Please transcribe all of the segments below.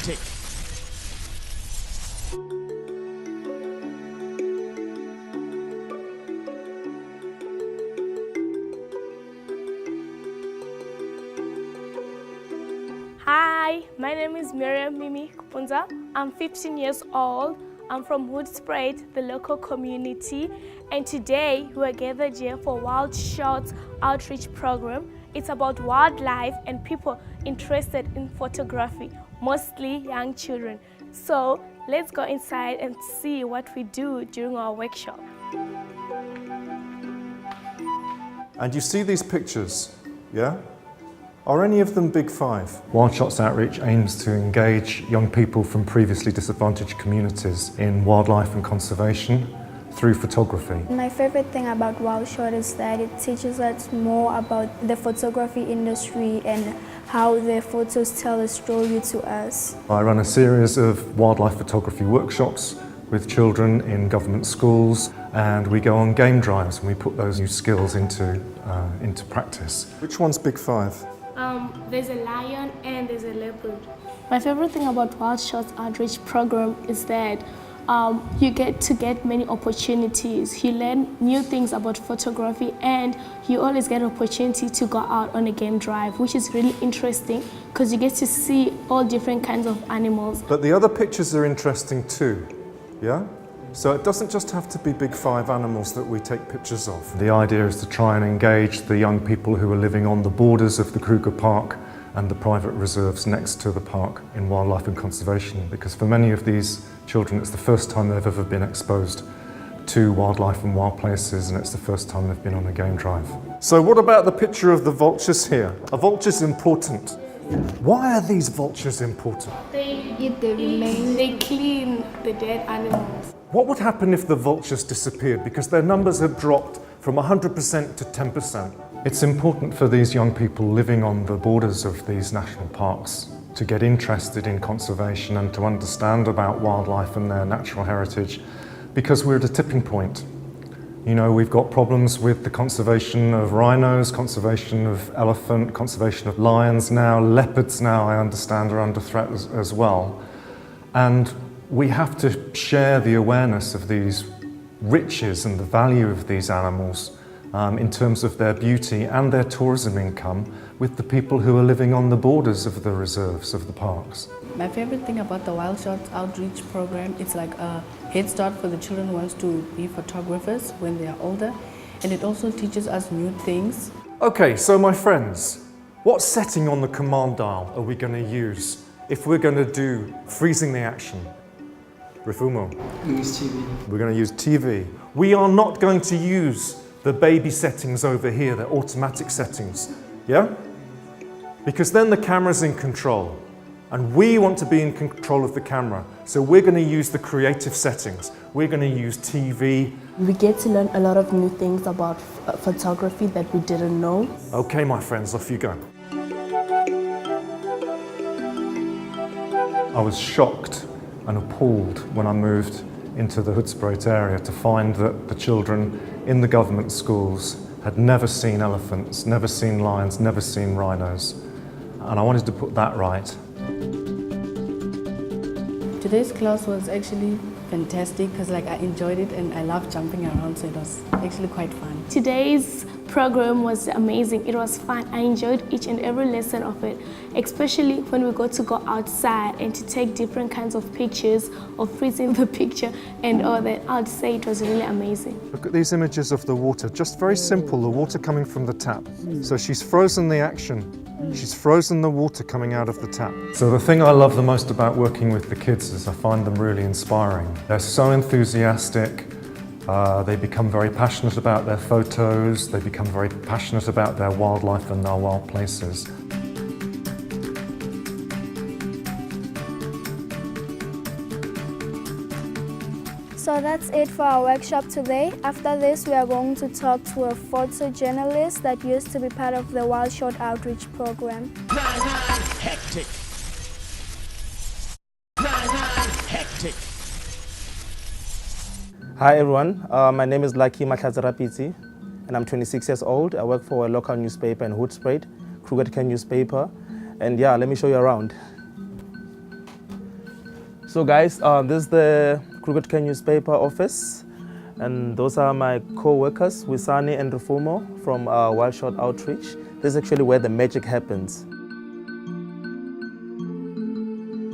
hectic. Hi, my name is Miriam Mimi Kupunza. I'm 15 years old. I'm from Hoedspruit, the local community, and today we are gathered here for Wildshots Outreach program. It's about wildlife and people interested in photography, mostly young children. So let's go inside and see what we do during our workshop. And you see these pictures, yeah? Are any of them Big Five? Wildshots Outreach aims to engage young people from previously disadvantaged communities in wildlife and conservation through photography. My favorite thing about Wildshot is that it teaches us more about the photography industry and how the photos tell a story to us. I run a series of wildlife photography workshops with children in government schools, and we go on game drives and we put those new skills into practice. Which one's Big Five? There's a lion and there's a leopard. My favorite thing about Wildshots Outreach program is that you get many opportunities. You learn new things about photography, and you always get an opportunity to go out on a game drive, which is really interesting because you get to see all different kinds of animals. But the other pictures are interesting too, yeah? So it doesn't just have to be Big Five animals that we take pictures of. The idea is to try and engage the young people who are living on the borders of the Kruger Park and the private reserves next to the park in wildlife and conservation, because for many of these children it's the first time they've ever been exposed to wildlife and wild places, and it's the first time they've been on a game drive. So what about the picture of the vultures here? Are vultures important? Why are these vultures important? They eat the remains. They clean the dead animals. What would happen if the vultures disappeared? Because their numbers have dropped from 100% to 10%. It's important for these young people living on the borders of these national parks to get interested in conservation and to understand about wildlife and their natural heritage, because we're at a tipping point. You know, we've got problems with the conservation of rhinos, conservation of elephant, conservation of lions now, leopards now, I understand, are under threat as well. And we have to share the awareness of these riches and the value of these animals in terms of their beauty and their tourism income with the people who are living on the borders of the reserves of the parks. My favorite thing about the Wildshots Outreach program, it's like a head start for the children who wants to be photographers when they are older, and it also teaches us new things. Okay, so my friends, what setting on the command dial are we going to use if we're going to do freezing the action? Rifumo. Use TV. We're going to use TV. We are not going to use the baby settings over here, the automatic settings, yeah? Because then the camera's in control, and we want to be in control of the camera. So we're going to use the creative settings. We're going to use TV. We get to learn a lot of new things about photography that we didn't know. Okay, my friends, off you go. I was shocked and appalled when I moved into the Hoedspruit area to find that the children in the government schools had never seen elephants, never seen lions, never seen rhinos. And I wanted to put that right. Today's class was actually fantastic because I enjoyed it and I love jumping around, so it was actually quite fun. Today's program was amazing. It was fun. I enjoyed each and every lesson of it, especially when we got to go outside and to take different kinds of pictures of freezing the picture and all that. I'd say it was really amazing. Look at these images of the water, just very simple, the water coming from the tap. So she's frozen the action. She's frozen the water coming out of the tap. So the thing I love the most about working with the kids is I find them really inspiring. They're so enthusiastic. They become very passionate about their photos. They become very passionate about their wildlife and their wild places. So that's it for our workshop today. After this, we are going to talk to a photojournalist that used to be part of the Wildshots Outreach program. Hectic. Hectic. Hi everyone, my name is Lucky Rapitsi and I'm 26 years old. I work for a local newspaper in Hoedspruit, Kruger newspaper. And yeah, let me show you around. So guys, this is the Kruger newspaper office, and those are my co-workers, Wisani and Rufumo from Wildshots Outreach. This is actually where the magic happens.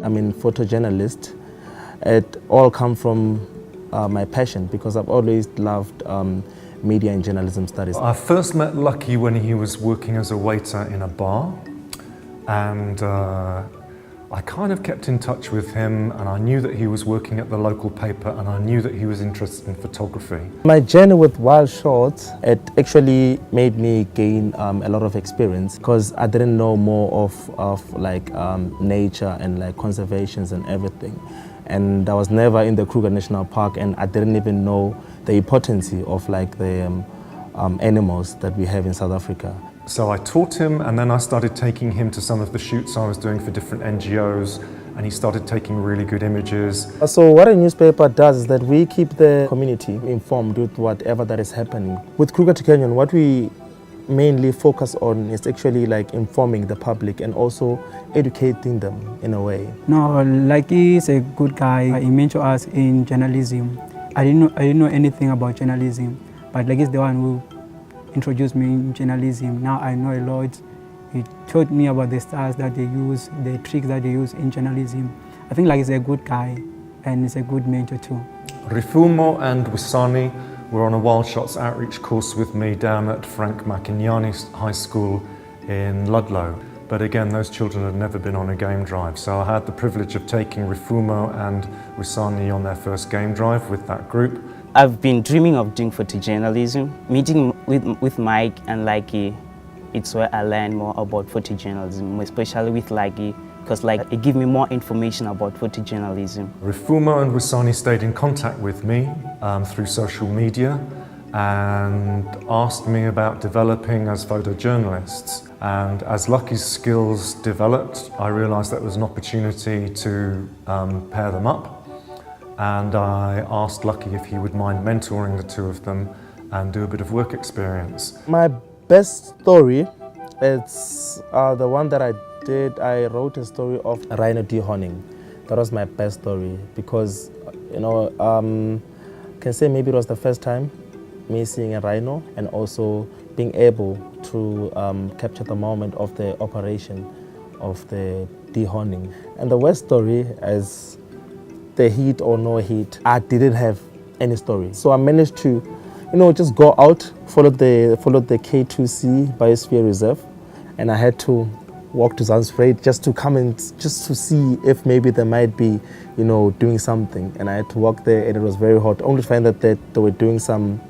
I'm a photojournalist. It all comes from my passion because I've always loved media and journalism studies. I first met Lucky when he was working as a waiter in a bar, and I kind of kept in touch with him, and I knew that he was working at the local paper, and I knew that he was interested in photography. My journey with Wildshots, it actually made me gain a lot of experience because I didn't know more of like nature and like conservations and everything. And I was never in the Kruger National Park, and I didn't even know the importance of like the animals that we have in South Africa. So I taught him, and then I started taking him to some of the shoots I was doing for different NGOs, and he started taking really good images. So what a newspaper does is that we keep the community informed with whatever that is happening. With Kruger Kenyan, what we mainly focus on is actually like informing the public and also educating them in a way. No, Lucky is a good guy. He mentored us in journalism. I didn't know anything about journalism, but Lucky is the one who introduced me in journalism. Now I know a lot. He taught me about the styles that they use, the tricks that they use in journalism. I think Lucky is a good guy, and he's a good mentor too. Rifumo and Wisani were on a Wildshots Outreach course with me down at Frank Makinyani High School in Ludlow. But again, those children had never been on a game drive, so I had the privilege of taking Rifumo and Wisani on their first game drive with that group. I've been dreaming of doing photojournalism. Meeting with Mike and Lucky, it's where I learned more about photojournalism, especially with Lucky, because like it gave me more information about photojournalism. Rifumo and Wisani stayed in contact with me through social media and asked me about developing as photojournalists. And as Lucky's skills developed, I realised that was an opportunity to pair them up. And I asked Lucky if he would mind mentoring the two of them and do a bit of work experience. My best story, it's the one that I did. I wrote a story of rhino dehorning. That was my best story because, you know, I can say maybe it was the first time me seeing a rhino and also being able to capture the moment of the operation of the dehorning. And the worst story is the heat or no heat. I didn't have any story. So I managed to, you know, just go out, follow the K2C Biosphere Reserve, and I had to walk to Hoedspruit just to come and just to see if maybe they might be, you know, doing something. And I had to walk there, and it was very hot, only to find that they were doing some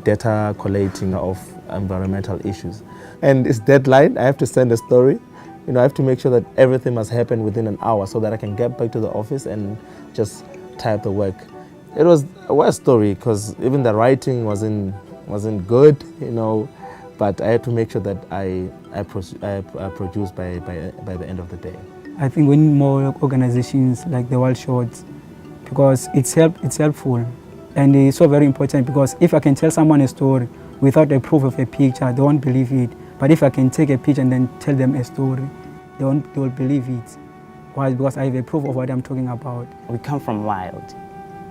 data collating of environmental issues. And it's deadline, I have to send a story. You know, I have to make sure that everything must happen within an hour so that I can get back to the office and just type the work. It was a worst story because even the writing wasn't good, you know, but I had to make sure that I produced by the end of the day. I think we need more organizations like the Wildshots because it's helpful and it's so very important because if I can tell someone a story without a proof of a picture, they won't believe it. But if I can take a picture and then tell them a story, they will believe it. Why? Because I have a proof of what I'm talking about. We come from wild.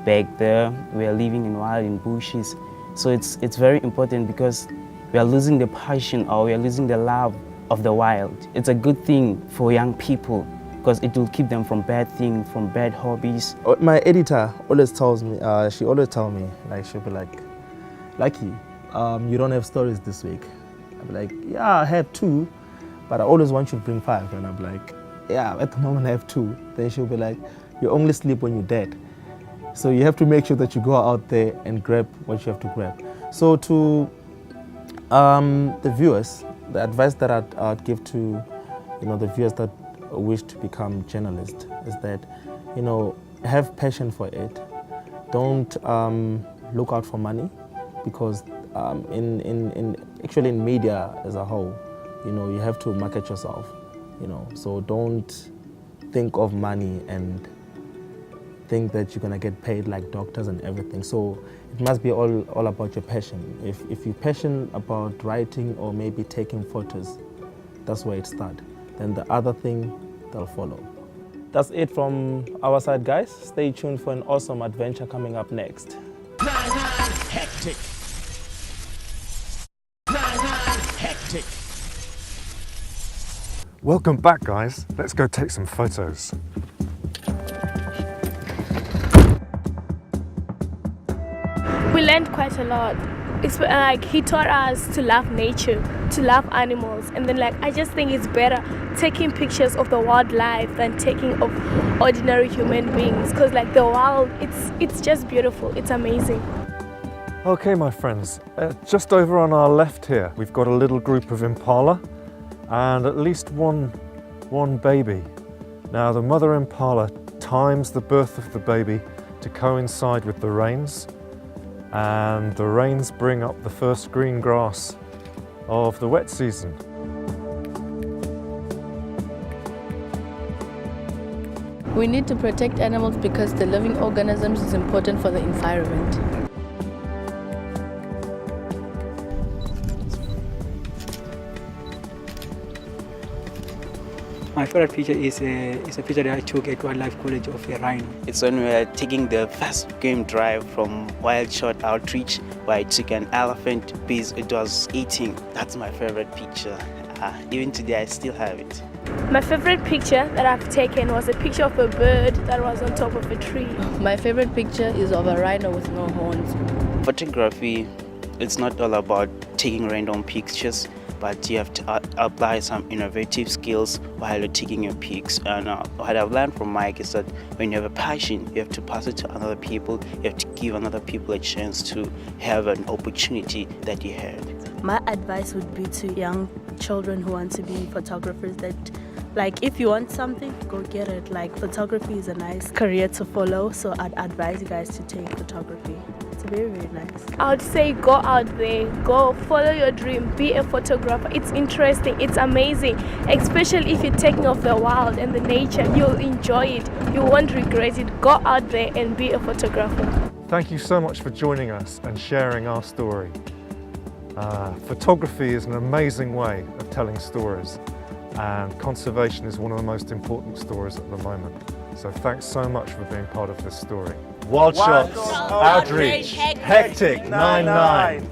Back there, we are living in wild, in bushes. So it's very important because we are losing the passion or we are losing the love of the wild. It's a good thing for young people because it will keep them from bad things, from bad hobbies. My editor always tells me, she always tells me, like she'll be like, Lucky, you don't have stories this week. I'll be like, yeah, I have 2, but I always want you to bring 5. And I'm like, yeah, at the moment I have 2. Then she'll be like, you only sleep when you're dead. So you have to make sure that you go out there and grab what you have to grab. So to the viewers, the advice that I'd give to, you know, the viewers that wish to become journalists is that, you know, have passion for it. Don't look out for money because actually in media as a whole, you know, you have to market yourself, you know, so don't think of money and think that you're gonna get paid like doctors and everything. So it must be all about your passion. If you're passionate about writing or maybe taking photos, that's where it starts. Then the other thing, they'll follow. That's it from our side, guys. Stay tuned for an awesome adventure coming up next. Hectic. Hectic. Welcome back, guys. Let's go take some photos. We learned quite a lot. It's like he taught us to love nature, to love animals, and then I just think it's better taking pictures of the wildlife than taking of ordinary human beings, because the wild, it's just beautiful. It's amazing. Okay, my friends, just over on our left here, we've got a little group of impala and at least one baby. Now, the mother impala times the birth of the baby to coincide with the rains, and the rains bring up the first green grass of the wet season. We need to protect animals because the living organisms is important for the environment. My favorite picture is a picture that I took at Wildlife College of a rhino. It's when we were taking the first game drive from Wildshots Outreach, where I took an elephant because it was eating. That's my favorite picture. Even today I still have it. My favorite picture that I've taken was a picture of a bird that was on top of a tree. My favorite picture is of a rhino with no horns. Photography, it's not all about taking random pictures, but you have to apply some innovative skills while you're taking your pics. And what I've learned from Mike is that when you have a passion, you have to pass it to other people. You have to give other people a chance to have an opportunity that you had. My advice would be to young children who want to be photographers that, if you want something, go get it. Photography is a nice career to follow, so I'd advise you guys to take photography. It's very, very nice. I would say go out there, go follow your dream, be a photographer. It's interesting, it's amazing, especially if you're taking of the wild and the nature. You'll enjoy it, you won't regret it. Go out there and be a photographer. Thank you so much for joining us and sharing our story. Photography is an amazing way of telling stories, and conservation is one of the most important stories at the moment. So thanks so much for being part of this story. Wildshots Outreach, Hectic 99.